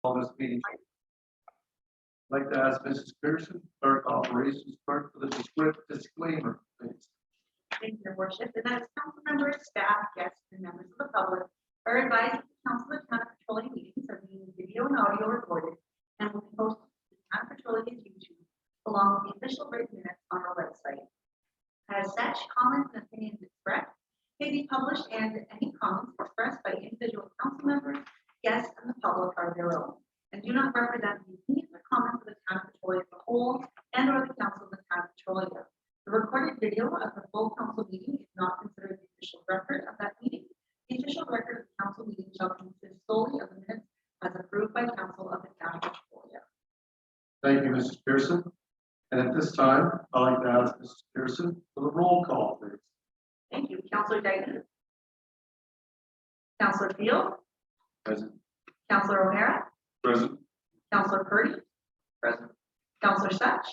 Call this meeting. I'd like to ask Mrs. Pearson, Clerk Operations Clerk, for the disclaimer, please. Thank you, Your Worship. And as council members, staff, guests, and members of the public are advised that the Council of Town of Petrolia meetings are being video and audio recorded and will be posted to the Town of Petrolia's YouTube along with the official written minutes on our website. As such, comments and opinions expressed may be published, and any comments expressed by individual council members, guests, and the public are their own and do not represent the opinions or comments of the Town of Petrolia as a whole and or the Council of the Town of Petrolia. The recorded video of the full council meeting is not considered the official record of that meeting. The official record of the council meeting shall consist solely of the minutes as approved by council of the Town of Petrolia. Thank you, Mrs. Pearson. And at this time, I'd like to ask Mrs. Pearson for the roll call, please. Thank you. Councillor Dayton. Councillor Field. Present. Councillor O'Hara. Present. Councillor Purdy. Present. Councillor Such.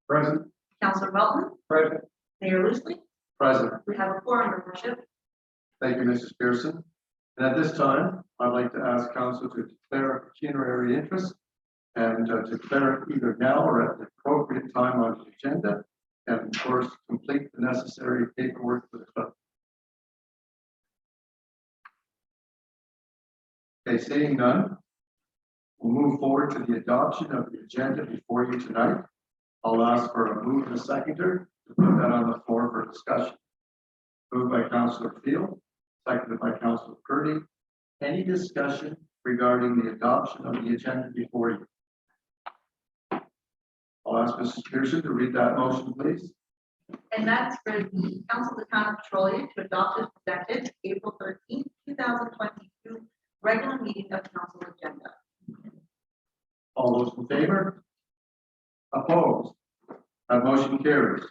Present. Councillor Welton. Present. Mayor Loosely. Present. We have a quorum, Your Worship. Thank you, Mrs. Pearson. And at this time, I'd like to ask council to declare a pecuniary interest and to declare it either now or at the appropriate time on the agenda, and of course, complete the necessary paperwork for the clerk. Okay, seeing none, we'll move forward to the adoption of the agenda before you tonight. I'll ask for a move and a seconder to put that on the floor for discussion. Moved by Councillor Field, seconded by Councillor Purdy. Any discussion regarding the adoption of the agenda before you? I'll ask Mrs. Pearson to read that motion, please. And that's for the Council of the Town of Petrolia to adopt as presented April 13th, 2022 regular meeting of council agenda. All those in favor? Opposed? That motion carries.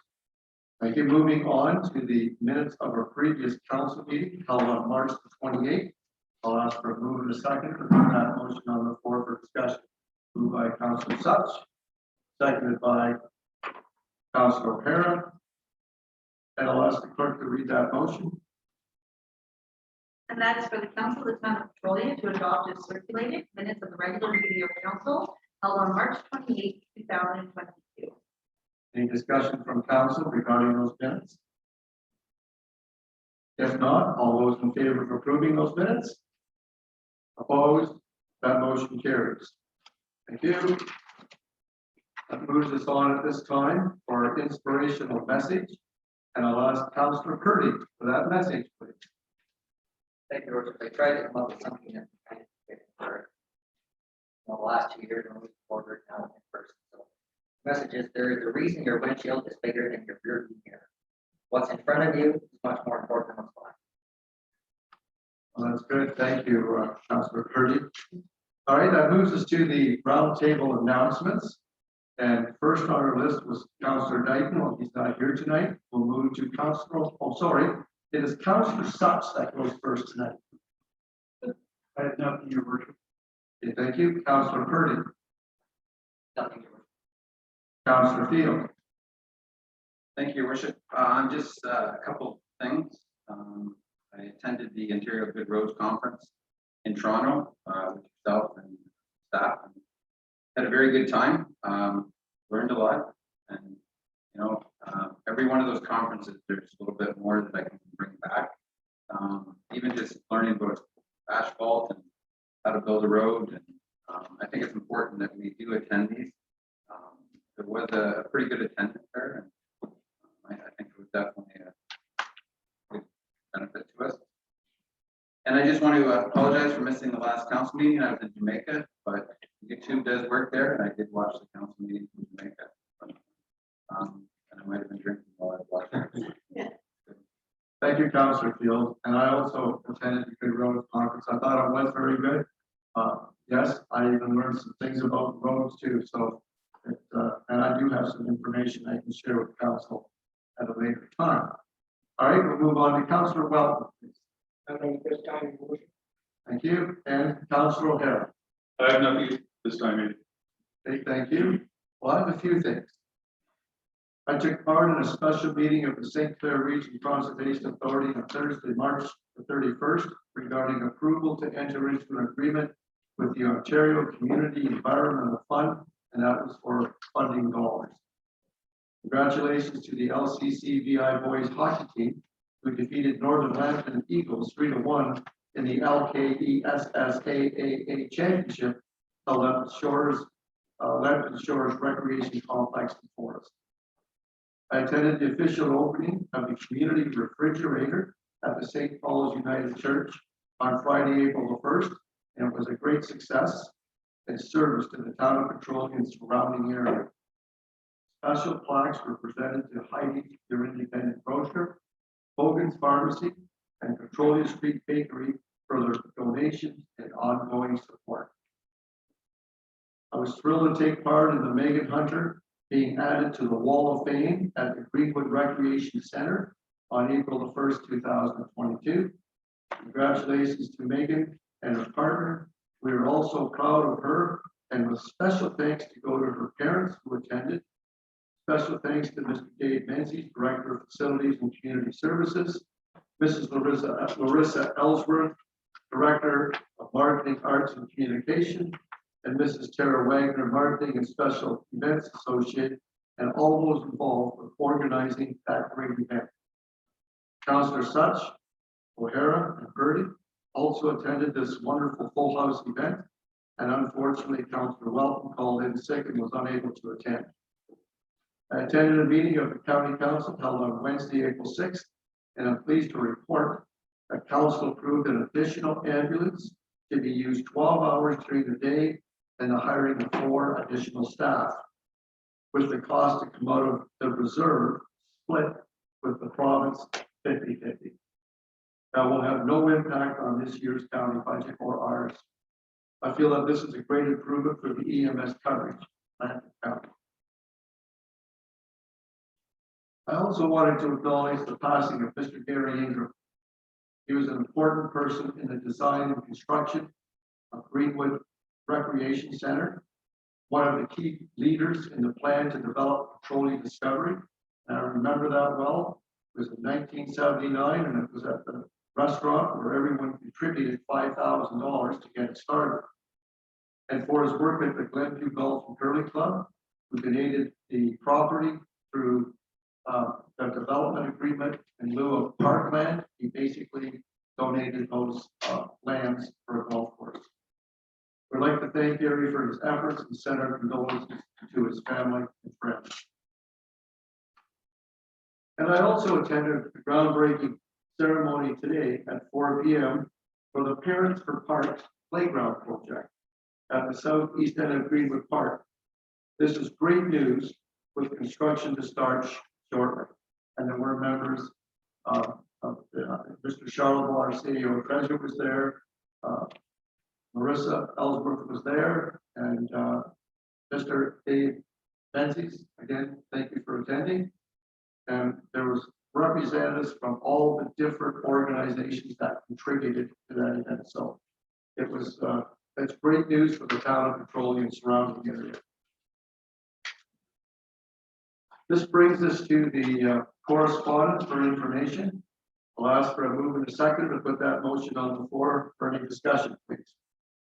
Thank you. Moving on to the minutes of our previous council meeting held on March the 28th. I'll ask for a move and a second to put that motion on the floor for discussion. Moved by Councillor Such, seconded by Councillor O'Hara. And I'll ask the clerk to read that motion. And that is for the Council of the Town of Petrolia to adopt as circulated minutes of the regular meeting of council held on March 28th, 2022. Any discussion from council regarding those minutes? If not, all those in favor of approving those minutes? Opposed? That motion carries. Thank you. That moves us on at this time for our inspirational message. And I'll ask Councillor Purdy for that message, please. Thank you, Worship. I tried to come up with something that kind of fit for the last 2 years when we ordered now in person. So the message is there is a reason your windshield is bigger than your rear view mirror. What's in front of you is much more important than what's behind. Well, that's good. Thank you, Councillor Purdy. All right, that moves us to the roundtable announcements. And first on our list was Councillor Dayton. Well, he's not here tonight. We'll move to Councillor. Oh, sorry. It is Councillor Such that goes first tonight. I have nothing, Your Worship. Okay, thank you. Councillor Purdy. Nothing, Your Worship. Councillor Field. Thank you, Your Worship. I'm just a couple things. I attended the Ontario Good Roads Conference in Toronto with yourself and staff, and had a very good time. Learned a lot, and you know, every one of those conferences, there's a little bit more that I can bring back. Even just learning about asphalt and how to build a road, and I think it's important that we do attend these. There was a pretty good attendance there, and I think it was definitely a good benefit to us. And I just want to apologize for missing the last council meeting. I was in Jamaica, but YouTube does work there, and I did watch the council meeting from Jamaica. And I might have been drinking while I was watching. Yeah. Thank you, Councillor Field. And I also attended the Good Roads Conference. I thought it was very good. Yes, I even learned some things about roads too. So, and I do have some information I can share with council at a later time. All right, we'll move on to Councillor Welton, please. Thank you. And Councillor O'Hara. I have nothing this time, either. Okay, thank you. Well, I have a few things. I took part in a special meeting of the St. Clair Region Conservation Authority on Thursday, March the 31st, regarding approval to enter into an agreement with the Ontario Community Environmental Fund, and that was for funding dollars. Congratulations to the LCCVI boys hockey team, who defeated Northern Lambton Eagles 3-1 in the LKESSAAA Championship held at Lambton Shores Recreation Complex in Forest. I attended the official opening of the community refrigerator at the St. Paul's United Church on Friday, April the 1st, and it was a great success and service to the town of Petrolia and surrounding area. Special plaques were presented to Heidi, their independent grocer, Hogan's Pharmacy, and Petrolia Street Bakery for their donations and ongoing support. I was thrilled to take part in the Megan Hunter being added to the Wall of Fame at the Greenwood Recreation Center on April the 1st, 2022. Congratulations to Megan and her partner. We are also proud of her, and with special thanks to go to her parents who attended. Special thanks to Mr. Dave Menzies, Director of Facilities and Community Services, Mrs. Larissa Ellsworth, Director of Marketing, Arts and Communication, and Mrs. Tara Wagner, Marketing and Special Events Associate, and all those involved with organizing that great event. Councillor Such, O'Hara, and Purdy also attended this wonderful full house event, and unfortunately, Councillor Welton called in sick and was unable to attend. I attended a meeting of the County Council held on Wednesday, April 6th, and I'm pleased to report that Council approved an additional ambulance to be used 12 hours during the day and the hiring of 4 additional staff, with the cost to come out of the reserve split with the province 50-50. That will have no impact on this year's county budget or ours. I feel that this is a great improvement for the EMS coverage in Atlantic County. I also wanted to acknowledge the passing of Mr. Gary Ingram. He was an important person in the design and construction of Greenwood Recreation Center, one of the key leaders in the plan to develop Petrolia Discovery. And I remember that well. It was in 1979, and it was at the restaurant where everyone contributed $5,000 to get it started. And for his work at the Glenview Golf and Curling Club, who donated the property through the development agreement in lieu of parkland. He basically donated those lands for a golf course. We'd like to thank Gary for his efforts and send our condolences to his family and friends. And I also attended the groundbreaking ceremony today at 4 p.m. for the Parents for Parks Playground Project at the southeast end of Greenwood Park. This is great news with construction to start shortly. And there were members of Mr. Charlebois, our CEO treasurer, was there. Marissa Ellsworth was there, and Mr. Dave Menzies. Again, thank you for attending. And there was representatives from all the different organizations that contributed to that event. So it was that's great news for the town of Petrolia and surrounding area. This brings us to the correspondence for information. I'll ask for a move and a second to put that motion on the floor for any discussion, please.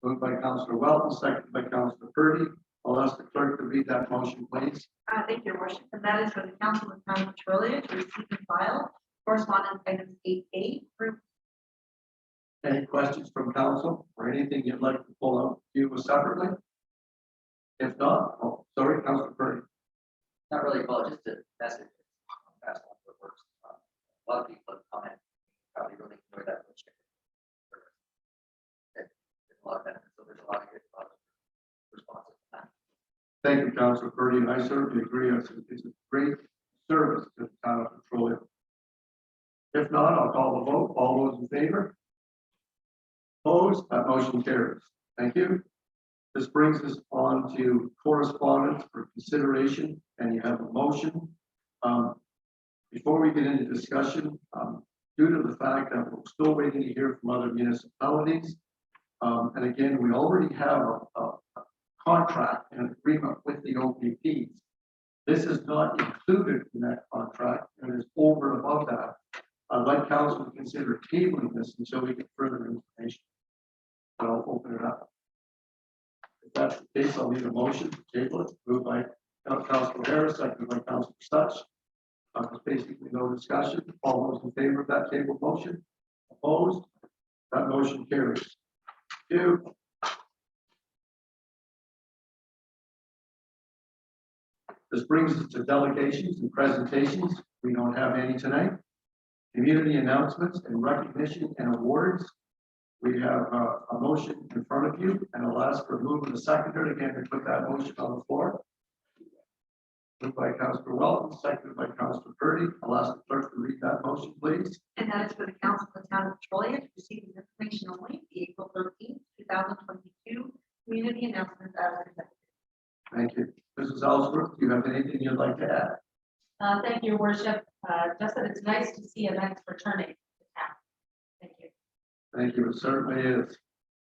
Moved by Councillor Welton, seconded by Councillor Purdy. I'll ask the clerk to read that motion, please. Thank you, Your Worship. And that is for the Council of the Town of Petrolia to receive and file correspondence items 8A through. Any questions from council or anything you'd like to pull out to you separately? If not, oh, sorry, Councillor Purdy. Not really, well, just a message. Pass on what works. A lot of people have commented, probably really enjoy that. There's a lot of benefits, so there's a lot of good responses to that. Thank you, Councillor Purdy, and I certainly agree. It's a great service to the town of Petrolia. If not, I'll call the vote. All those in favor? Opposed? That motion carries. Thank you. This brings us on to correspondence for consideration, and you have a motion. Before we get into discussion, due to the fact that we're still waiting to hear from other municipalities, and again, we already have a contract and an agreement with the OPPs. This is not included in that contract and is over and above that. I'd like council to consider tabling this until we get further information. But I'll open it up. If that's the case, I'll need a motion to table it, moved by Councilor Harris, seconded by Councilor Such. There's basically no discussion. All those in favor of that table motion? Opposed? That motion carries. Two. This brings us to delegations and presentations. We don't have any tonight. Community announcements and recognition and awards. We have a motion in front of you, and I'll ask for a move and a seconder again to put that motion on the floor. Moved by Councilor Welton, seconded by Councilor Purdy. I'll ask the clerk to read that motion, please. And that is for the Council of the Town of Petrolia to receive this information only, the April 13th, 2022 community announcements as presented. Thank you. Mrs. Ellsworth, do you have anything you'd like to add? Thank you, Your Worship. Just that it's nice to see events returning to town. Thank you. Thank you. It certainly is.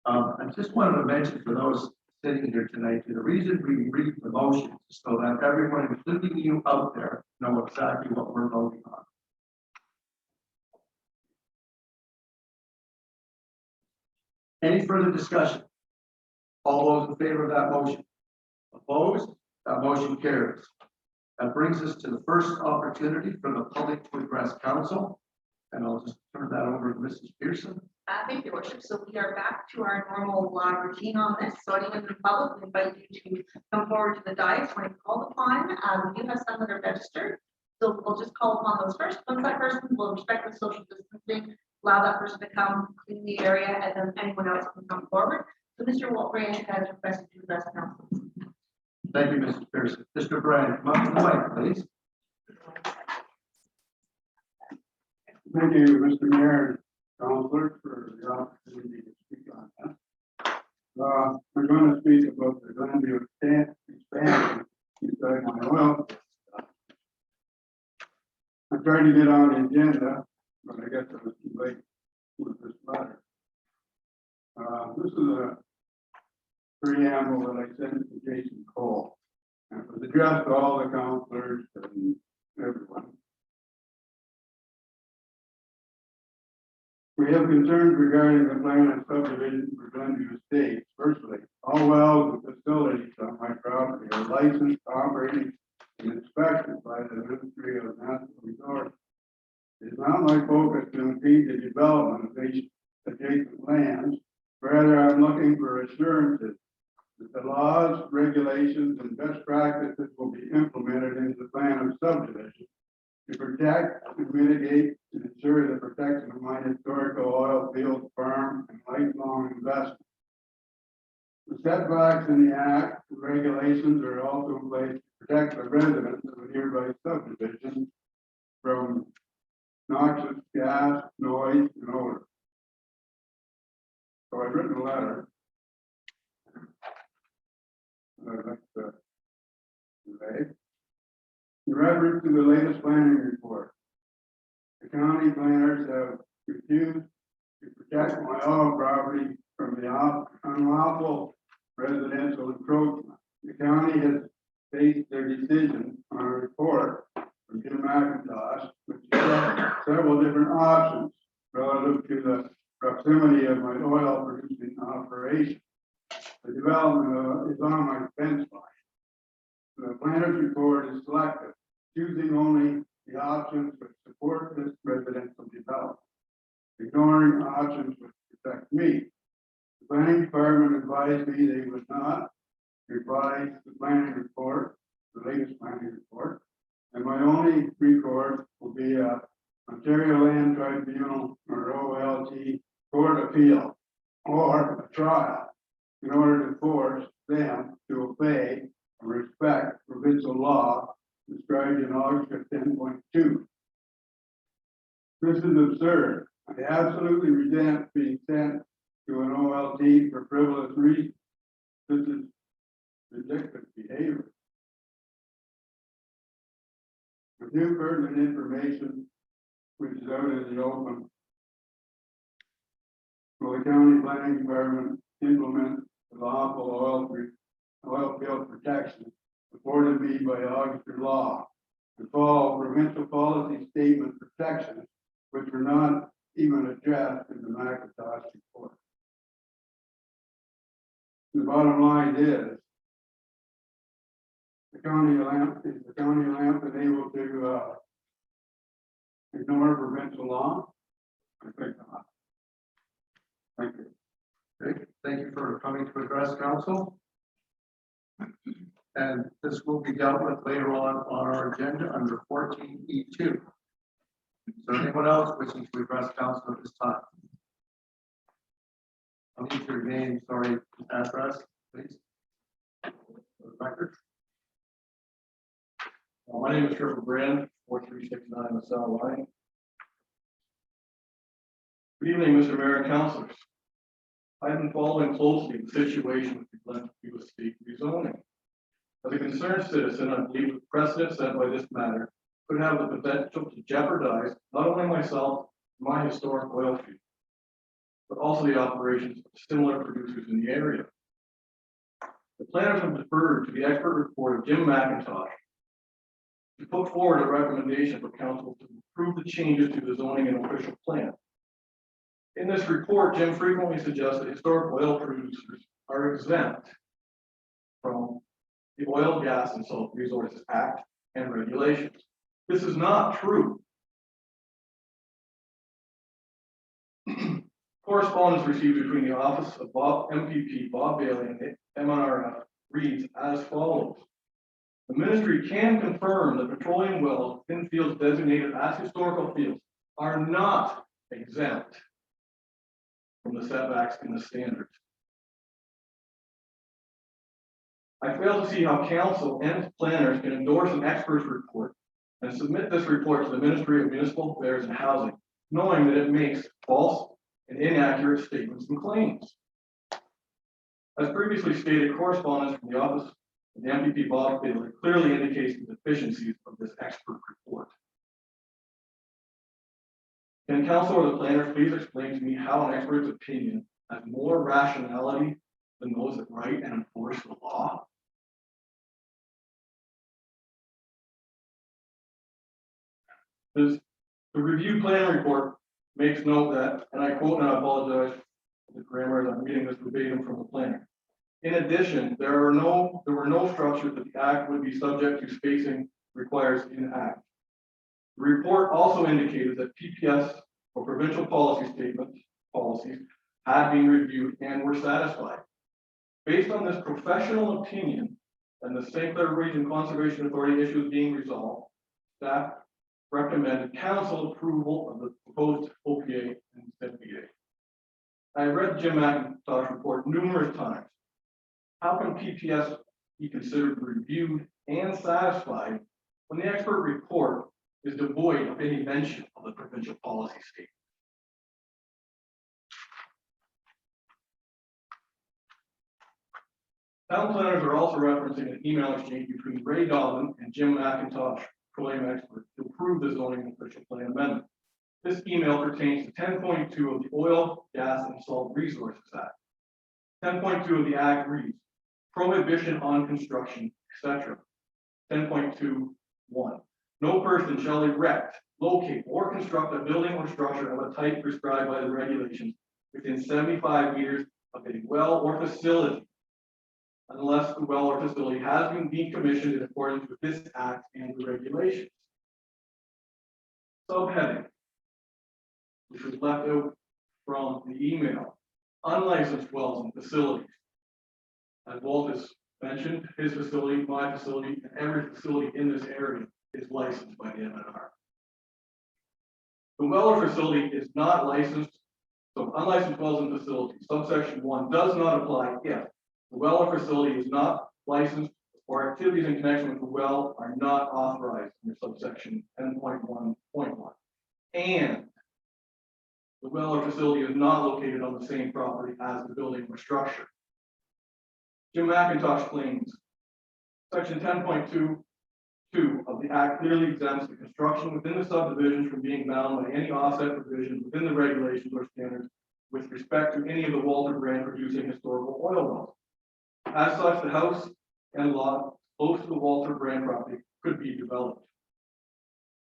I just wanted to mention for those sitting here tonight, the reason we read the motions is so that everyone, including you out there, know exactly what we're voting on. Any further discussion? All those in favor of that motion? Opposed? That motion carries. That brings us to the first opportunity for the public to address council. And I'll just turn that over to Mrs. Pearson. Thank you, Your Worship. So we are back to our normal routine on this. So anyone in the public, we invite you to come forward to the dais when it's called upon. We do have some that are registered. So we'll just call upon those first. Once that person will respect the social distancing, allow that person to come clean the area, and then anyone else can come forward. So Mr. Waltbrand has requested to address council. Thank you, Mrs. Pearson. Mr. Bryan, come up to the mic, please. Thank you, Mr. Mayor, Councilor, for the opportunity to speak on that. I'm going to speak about the Glenview expansion inside my oil. I tried to get on the agenda, but I guess I was too late with this matter. This is a preamble that I sent to Jason Cole, and it was addressed to all the councilors and everyone. We have concerns regarding the plan and subdivision for Glenview Estates. Firstly, all wells and facilities on my property are licensed, operating, and inspected by the Ministry of Natural Resources. It is not my focus to impede the development of these adjacent lands. Rather, I'm looking for assurances that the laws, regulations, and best practices will be implemented into the plan of subdivision to protect and mitigate and ensure the protection of my historical oil field, farm, and lifelong investment. The setbacks in the Act and regulations are also in place to protect the residents of a nearby subdivision from noxious gas, noise, and odor. So I've written a letter. I'd like to convey. In reference to the latest planning report, the county planners have refused to protect my oil property from the unlawful residential encroachment. The county has based their decision on a report from Jim McIntosh, which has several different options relative to the proximity of my oil producing operation. The development is on my fence line. The planner's report is selective, choosing only the options which support this residential development, ignoring options which protect me. The planning department advised me they would not revise the planning report, the latest planning report, and my only recourse will be a Ontario Land Tribunal or OLT court appeal or a trial in order to force them to obey and respect provincial law described in Article 10.2. This is absurd. I absolutely resent being sent to an OLT for frivolous reasons. This is ridiculous behavior. With new pertinent information, which is out in the open, will the county planning department implement the lawful oil field protection afforded me by Auguster law and follow provincial policy statement protections, which were not even addressed in the McIntosh report? The bottom line is the county lamp, is the county lamp been able to, ignore provincial law? I think not. Thank you. Okay, thank you for coming to address council. And this will be dealt with later on our agenda under 14E2. Is there anyone else wishing to address council at this time? I'll need your name, sorry, address, please. For the record. My name is Triple Brand, 4369 LaSalle Line. Good evening, Mr. Mayor and councilors. I've been following closely the situation with the Glen View Estate rezoning. As a concerned citizen, I believe the precedent set by this matter could have the potential to jeopardize not only myself and my historic oil field, but also the operations of similar producers in the area. The planners have deferred to the expert report of Jim McIntosh to put forward a recommendation for council to approve the changes to the zoning and official plan. In this report, Jim frequently suggests that historic oil producers are exempt from the Oil, Gas, and Salt Resources Act and regulations. This is not true. Correspondence received between the office of MPP Bob Bailey and the MNRF reads as follows. The ministry can confirm that petroleum wells within fields designated as historical fields are not exempt from the setbacks in the standards. I fail to see how council and planners can endorse an expert's report and submit this report to the Ministry of Municipal Affairs and Housing, knowing that it makes false and inaccurate statements and claims. As previously stated, correspondence from the office of the MPP Bob Bailey clearly indicates the deficiencies of this expert report. Can council or the planners please explain to me how an expert's opinion has more rationality than those that write and enforce the law? The review plan report makes note that, and I quote, and I apologize for the grammar as I'm reading this verbatim from the planner. In addition, there were no structures that the act would be subject to spacing requires in act. The report also indicated that PPS or provincial policies had been reviewed and were satisfied. Based on this professional opinion and the St. Clair Region Conservation Authority issues being resolved, staff recommended council approval of the proposed OPA and ZPA. I read Jim McIntosh report numerous times. How can PPS be considered reviewed and satisfied when the expert report is devoid of any mention of the provincial policy statement? Town planners are also referencing an email exchange between Ray Dobbin and Jim McIntosh, petroleum expert, to approve the zoning official plan amendment. This email pertains to 10.2 of the Oil, Gas, and Salt Resources Act. 10.2 of the Act reads, prohibition on construction, etc. 10.2.1. No person shall erect, locate, or construct a building or structure of a type prescribed by the regulations within 75 meters of a well or facility, unless the well or facility has been decommissioned in accordance with this act and the regulations. Subheading, which was left out from the email, unlicensed wells and facilities. As Walt has mentioned, his facility, my facility, and every facility in this area is licensed by the MNR. The well or facility is not licensed, so unlicensed wells and facilities, subsection 1 does not apply if the well or facility is not licensed or activities in connection with the well are not authorized under subsection 10.1.1. And the well or facility is not located on the same property as the building or structure. Jim McIntosh claims section 10.2.2 of the Act clearly exempts the construction within the subdivisions from being bound by any offset provisions within the regulations or standards with respect to any of the Walter Brand producing historical oil wells. As such, the house and lot close to the Walter Brand property could be developed.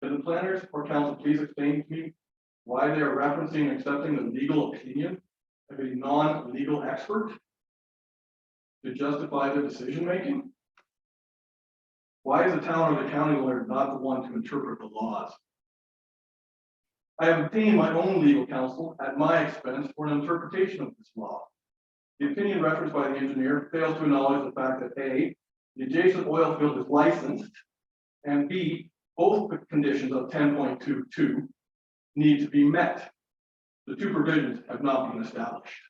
Can the planners or council please explain to me why they are referencing and accepting the legal opinion of a non-legal expert? to justify their decision-making? Why is the town or the county lawyer not the one to interpret the laws? I have obtained my own legal counsel at my expense for an interpretation of this law. The opinion referenced by the engineer fails to acknowledge the fact that A, the adjacent oil field is licensed, and B, both the conditions of 10.22 need to be met. The two provisions have not been established.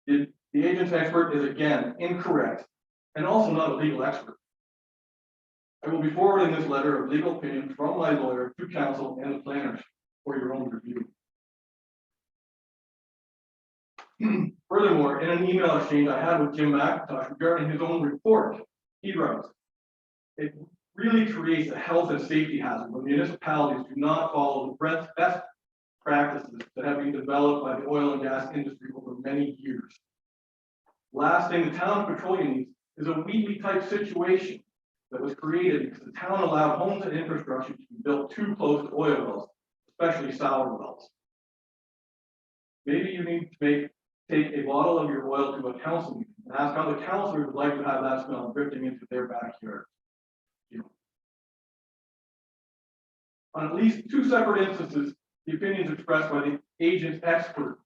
The agent's expert is again incorrect and also not a legal expert. I will be forwarding this letter of legal opinion from my lawyer to council and the planners for your own review. Furthermore, in an email exchange I had with Jim McIntosh regarding his own report, he writes, "It really creates a health and safety hazard when municipalities do not follow the best practices that have been developed by the oil and gas industry over many years. Last thing the town of Petrolia needs is a Wheatley type situation that was created because the town allowed homes and infrastructure to be built too close to oil wells, especially sour wells. Maybe you need to take a bottle of your oil to a council meeting and ask how the councilors would like to have that smell drifting into their backyard. On at least two separate instances, the opinions expressed by the agent's expert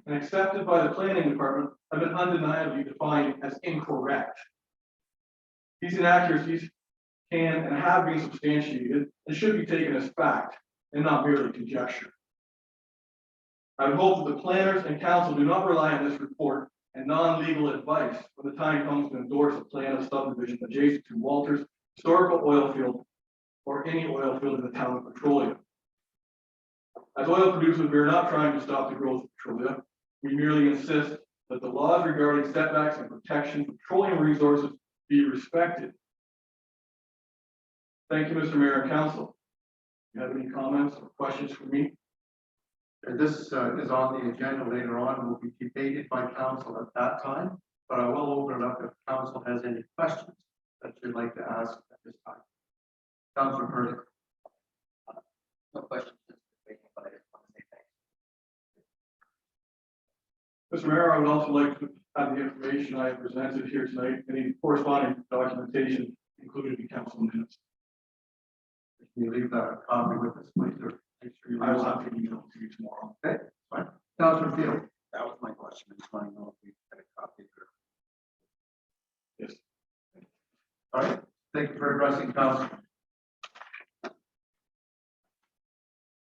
and accepted by the planning department have been undeniably defined as incorrect. These inaccuracies can and have been substantiated and should be taken as fact and not merely conjecture. I would hope that the planners and council do not rely on this report and non-legal advice when the time comes to endorse a plan of subdivision adjacent to Walter's historical oil field or any oil field in the town of Petrolia. As oil producers, we are not trying to stop the growth of Petrolia. We merely insist that the laws regarding setbacks and protection of petroleum resources be respected. Thank you, Mr. Mayor and Council. Do you have any comments or questions for me? And this is on the agenda later on, will be debated by council at that time, but I will open it up if council has any questions that you'd like to ask at this time. Councilor Purdy. No questions, but I just want to say thanks. Mr. Mayor, I would also like to have the information I have presented here tonight, any corresponding documentation included in council minutes. Can you leave that copy with us, please, or make sure you I will have to email it to you tomorrow. Okay, fine. Councilor Field. That was my question. I just want to know if we had a copy or. Yes. All right, thank you for addressing council.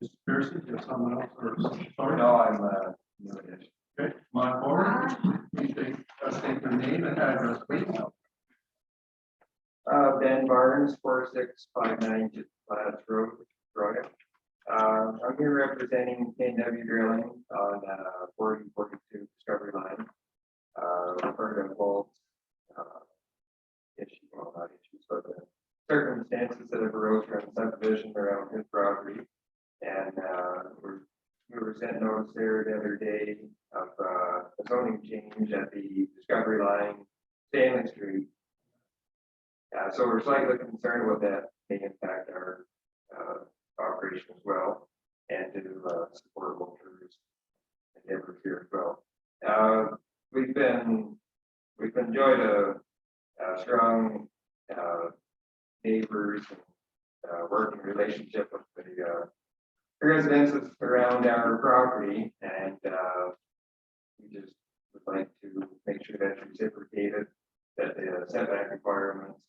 Mr. Pearson, do you have someone else or? Sorry. No, I'm, Okay, come on forward. Please state your name and address, please. Ben Barnes, 4659 Flats Road, Victoria. I'm here representing KW Drilling on 4042 Discovery Line. Part of both issues, well, not issues, but the circumstances that have arose from subdivision around his property. And we were sent notice there the other day of a zoning change at the Discovery Line, Stanley Street. So we're slightly concerned with that may impact our operation as well, and to support Walter's endeavors here as well. We've enjoyed a strong neighbors and working relationship with the residents around our property, and we just would like to make sure that's reciprocated, that the setback requirements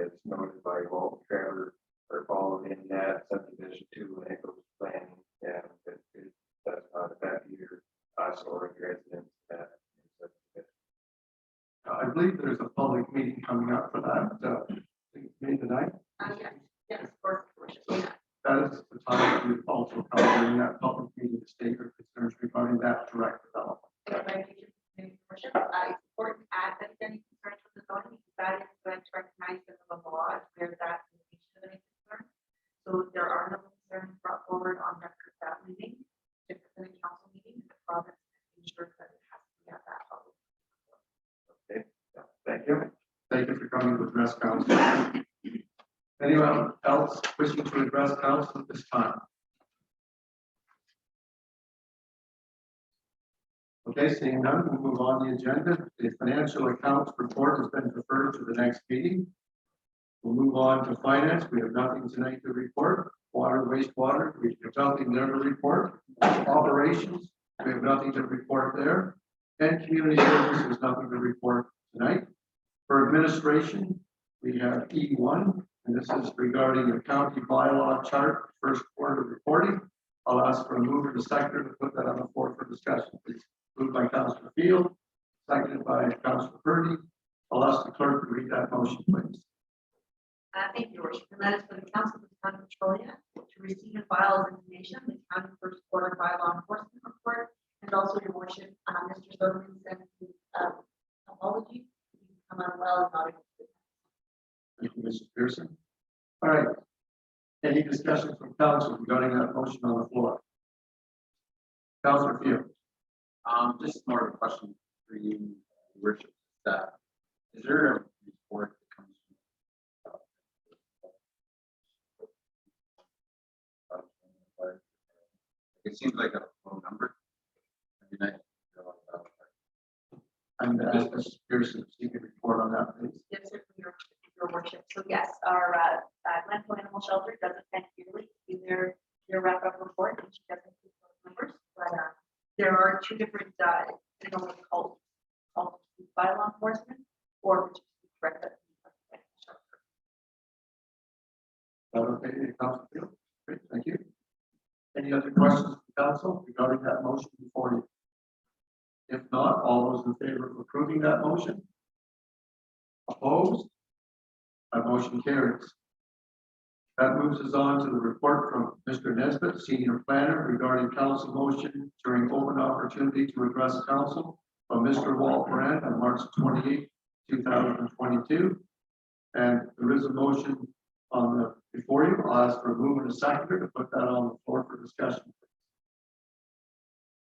is noted by Walt and Trevor are followed in that subdivision too when it goes to planning, and that it does not affect either us or the residents that. I believe there's a public meeting coming up for that, May the 9th. Yes, of course, yeah. That is the time to also come during that public meeting to state your concerns regarding that direct development. It's important to add that any concerns with the zoning, because that is going to recognize the law, where that is any concern. So if there are no concerns brought forward on record at that meeting, if it's in a council meeting, the province ensures that it has to be at that public. Okay, thank you. Thank you for coming to address council. Anyone else wishing to address council at this time? Okay, seeing none, we'll move on the agenda. The financial accounts report has been deferred to the next meeting. We'll move on to finance. We have nothing tonight to report. Water, wastewater, we have nothing there to report. Operations, we have nothing to report there. And community services, nothing to report tonight. For administration, we have E1, and this is regarding the county bylaw chart, first quarter reporting. I'll ask for a mover to seconder to put that on the floor for discussion, please. Moved by Councillor Field, seconded by Councillor Purdy. I'll ask the clerk to read that motion, please. Thank you, Your Worship. And that is for the Council of the Town of Petrolia to receive and file as information the county first quarter bylaw enforcement report, and also, Your Worship, Mr. Soderman sent his apology. He come unwell and not able to. Thank you, Mr. Pearson. All right. Any discussion from council regarding that motion on the floor? Councillor Field. Just more of a question for you, Your Worship. Is there a report that comes from? It seems like a low number. I mean, And Mr. Pearson, you can report on that, please. Yes, sir, Your Worship. So yes, our Glencoe Animal Shelter does attend yearly in their wrap-up report, and she doesn't keep those numbers. But there are two different, you know, what's called bylaw enforcement, or which is direct. Okay, Councillor Field. Great, thank you. Any other questions from council regarding that motion before you? If not, all those in favor of approving that motion? Opposed? That motion carries. That moves us on to the report from Mr. Nesbitt, Senior Planner, regarding council motion during open opportunity to address council from Mr. Walt Brand on March 28, 2022. And there is a motion on the before you. I'll ask for a mover and a seconder to put that on the floor for discussion.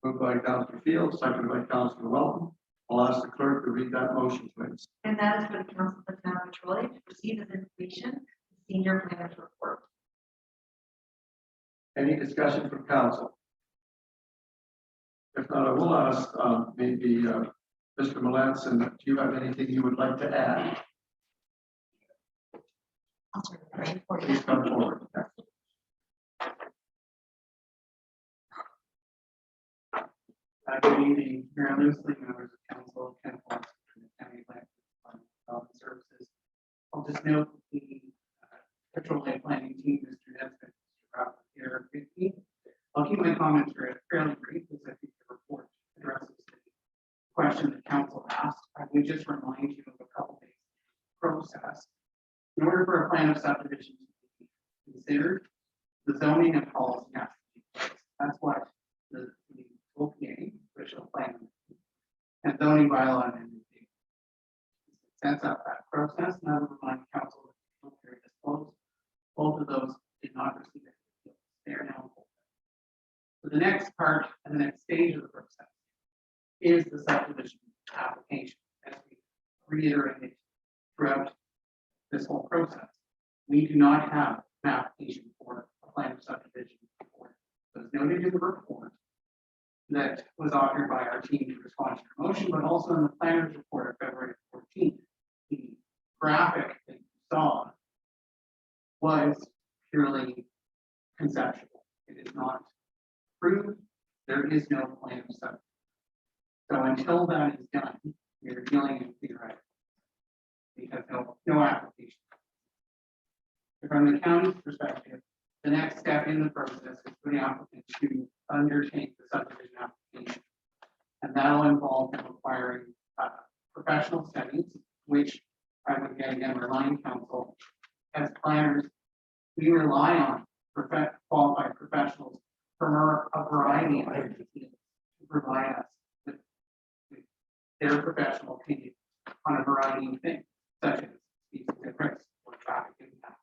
Moved by Councillor Field, seconded by Councillor Welton. I'll ask the clerk to read that motion, please. And that is for the Council of the Town of Petrolia to receive as information the Senior Planner's report. Any discussion from council? If not, I will ask maybe Mr. Melanson, do you have anything you would like to add? I'll turn it right for you. Please come forward. Good evening, Mayor Loosely, members of council, Ken Fox, from the County Land Development Services. I'll just note the Petrolia planning team, Mr. Nesbitt, Mr. Crawford here with me. I'll keep my comments fairly brief, as I think the report addresses the question that council asked. I would just remind you of a couple things. Process. In order for a plan of subdivision to be considered, the zoning and policy has to be placed. That's what the OPA, official plan, and zoning bylaw and sets up that process. And I would remind council that period is closed. Both of those did not receive it. They are now open. So the next part and the next stage of the process is the subdivision application. As we reiterated throughout this whole process, we do not have an application for a plan of subdivision report. So as noted in the report that was authored by our team to respond to your motion, but also in the planner's report of February 14th, the graphic that you saw was purely conceptual. It is not approved. There is no plan of subdivision. So until that is done, we are dealing in theoretical. We have no application. From the county's perspective, the next step in the process is for the applicant to undertake the subdivision application. And that'll involve them acquiring professional studies, which I would again remind council, as planners, we rely on qualified professionals from a variety of fields to provide us with their professional opinion on a variety of things, such as species at risk or traffic impacts,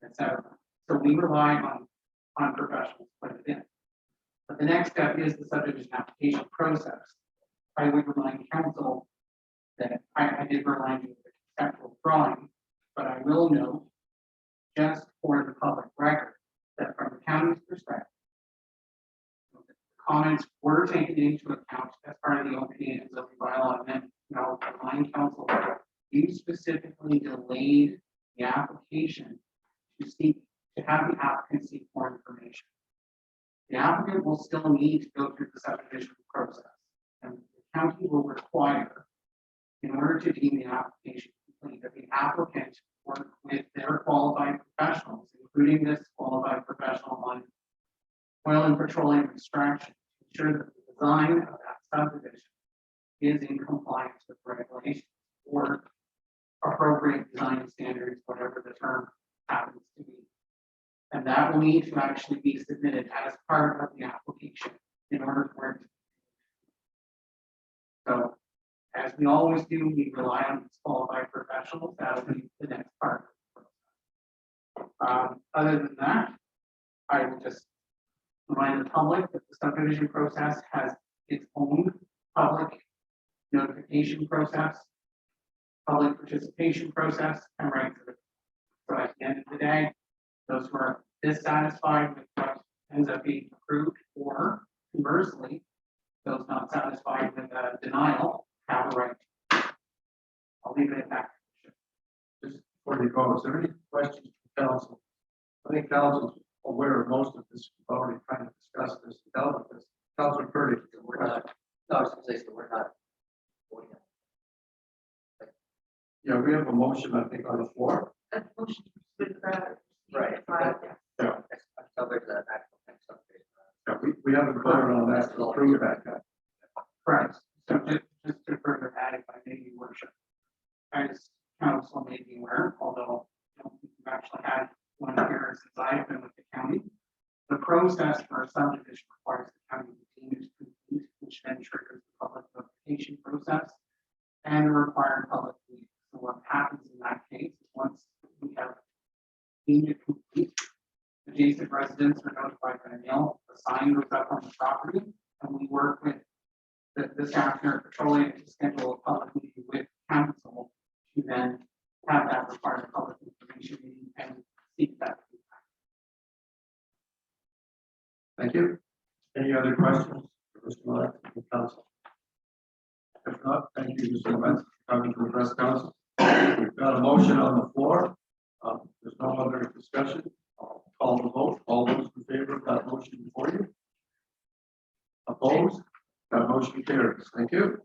etc. So we rely on professionals to put it in. But the next step is the subdivision application process. I would remind council that I did remind you of the conceptual drawing, but I will note, just for the public record, that from the county's perspective, the comments were taken into account as part of the opening and zoning bylaw, and then, remind council, you specifically delayed the application to have the applicant seek more information. The applicant will still need to go through the subdivision process, and the county will require, in order to deem the application complete, that the applicant work with their qualified professionals, including this qualified professional on oil and petroleum extraction, to ensure that the design of that subdivision is in compliance with regulations or appropriate design standards, whatever the term happens to be. And that will need to actually be submitted as part of the application in order for it to. So, as we always do, we rely on these qualified professionals. That'll be the next part. Other than that, I will just remind the public that the subdivision process has its own public notification process, public participation process, and right to the. So at the end of the day, those who are dissatisfied with what ends up being approved, or conversely, those not satisfied with a denial, have a right. I'll leave it at that. Just before you go, is there any questions from council? I think council's aware of most of this. We've already kind of discussed this, dealt with this. Councilor Purdy. We're not, no, I was gonna say, so we're not. voting on it. Yeah, we have a motion, I think, on the floor. That's motion with, Right. Yeah. So there's an actual next subdivision. Yeah, we haven't voted on that to approve that yet. Correct. So just to further add, if I may, your worship, as council may be aware, although I don't think we've actually had one here since I've been with the county, the process for a subdivision requires the county to deem it complete, which then triggers the public notification process and the required public meeting. So what happens in that case is once we have deemed it complete, adjacent residents are notified by mail, the sign goes up on the property, and we work with this afternoon, Petrolia, to schedule a public meeting with council to then have that required public information meeting and seek that feedback. Thank you. Any other questions for Mr. Miller from council? If not, thank you, Mr. Wentz, for coming to address council. We've got a motion on the floor. There's no other discussion. I'll call the vote. All those in favor of that motion before you? Opposed? That motion carries. Thank you.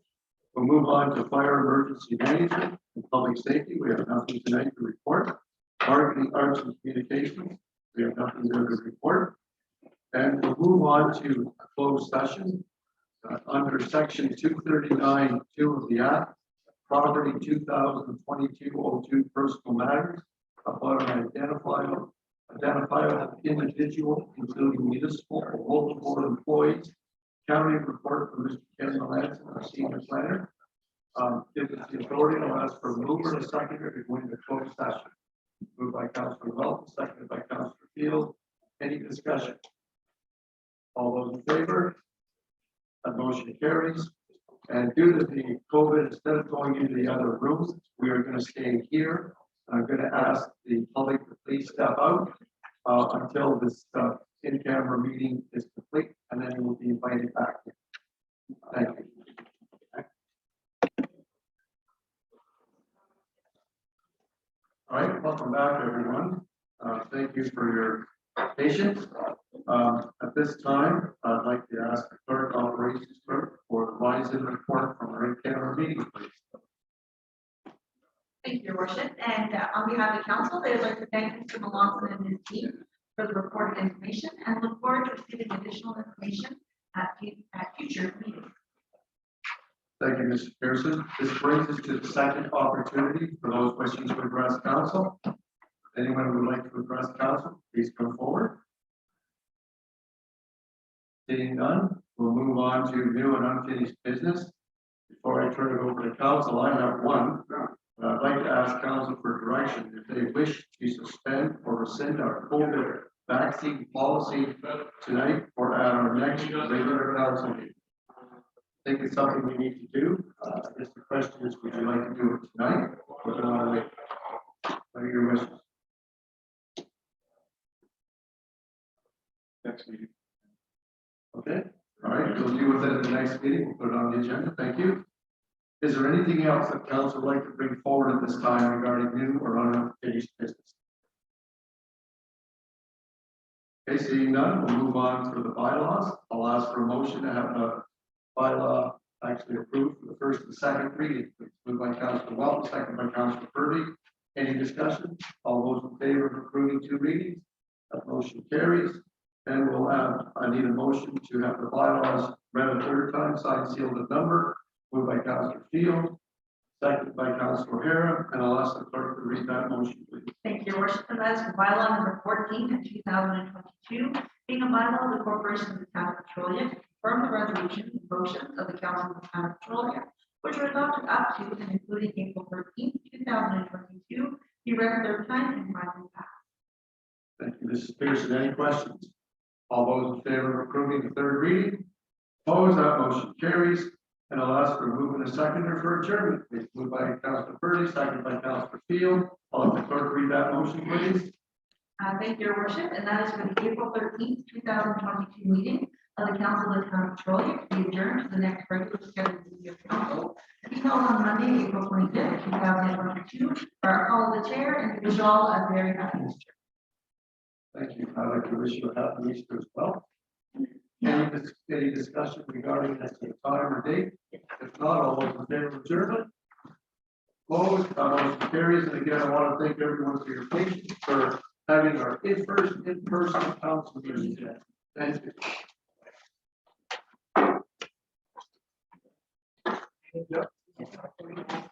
We'll move on to fire emergency management and public safety. We have nothing tonight to report. Marketing, arts, and communications. We have nothing there to report. And we'll move on to a closed session under section 239(2) of the Act, property 2022-02 personal matters about an identifiable individual, including municipal or local board employees. County report from Mr. Ken Melanson, our senior planner. Gives us the authority to ask for a mover and a seconder to go into closed session. Moved by Councilor Welton, seconded by Councilor Field. Any discussion? All those in favor? That motion carries. And due to the COVID, instead of going into the other rooms, we are going to stay here. I'm going to ask the public to please step out until this in-camera meeting is complete, and then we'll be invited back. Thank you. All right, welcome back, everyone. Thank you for your patience. At this time, I'd like to ask the clerk, operations clerk, for the rise-in report from our in-camera meeting, please. Thank you, Your Worship. And on behalf of the council, they would like to thank Mr. Melanson and his team for the reported information and look forward to receiving additional information at future meetings. Thank you, Mr. Pearson. This brings us to the second opportunity for those wishing to address council. Anyone who would like to address council, please come forward. Seeing none, we'll move on to new and unfinished business. Before I turn it over to council, I have one. I'd like to ask council for direction if they wish to suspend or rescind our COVID vaccine policy tonight or at our next regular council meeting. I think it's something we need to do. I guess the question is, would you like to do it tonight or do you want to wait? What are your wishes? Next meeting. Okay, all right. agenda, thank you. Is there anything else that council would like to bring forward at this time regarding new or unfinished business? Okay, seeing none, we'll move on to the bylaws. I'll ask for a motion to have the bylaw actually approved for the first and second reading. Please, moved by Councilor Welton, second by Councilor Purdy. Any discussion? All those in favor of approving 2 readings? That motion carries. And we'll have, I need a motion to have the bylaws read a third time, signed, sealed, and numbered. Moved by Councilor Field, second by Councilor O'Hara, and I'll ask the clerk to read that motion, please. Thank you, Your Worship, and that is for bylaw number 14 of 2022, being a bylaw of the Corporation of the Town of Petrolia, to confirm the resolution and motions of the Council of the Town of Petrolia, which were adopted up to and including April 13, 2022, be read a third time and finally passed. Thank you, Mrs. Pearson. Any questions? All those in favor of approving the third reading? Opposed, that motion carries. And I'll ask for a move and a seconder for adjournment. Please, moved by Councilor Purdy, second by Councilor Field. I'll have the clerk read that motion, please. Thank you, Your Worship, and that is for the April 13, 2022 meeting of the Council of the Town of Petrolia to be adjourned to the next regular scheduled meeting of council to be held on Monday, April 25th, 2022, for our call of the chair and the resolve of very happy Easter. Thank you. I'd like to wish you a happy Easter as well. Any discussion regarding that time or date? If not, all those in favor of adjournment? Opposed, motion carries. And again, I want to thank everyone for your patience for having our in-person council meeting today. Thank you.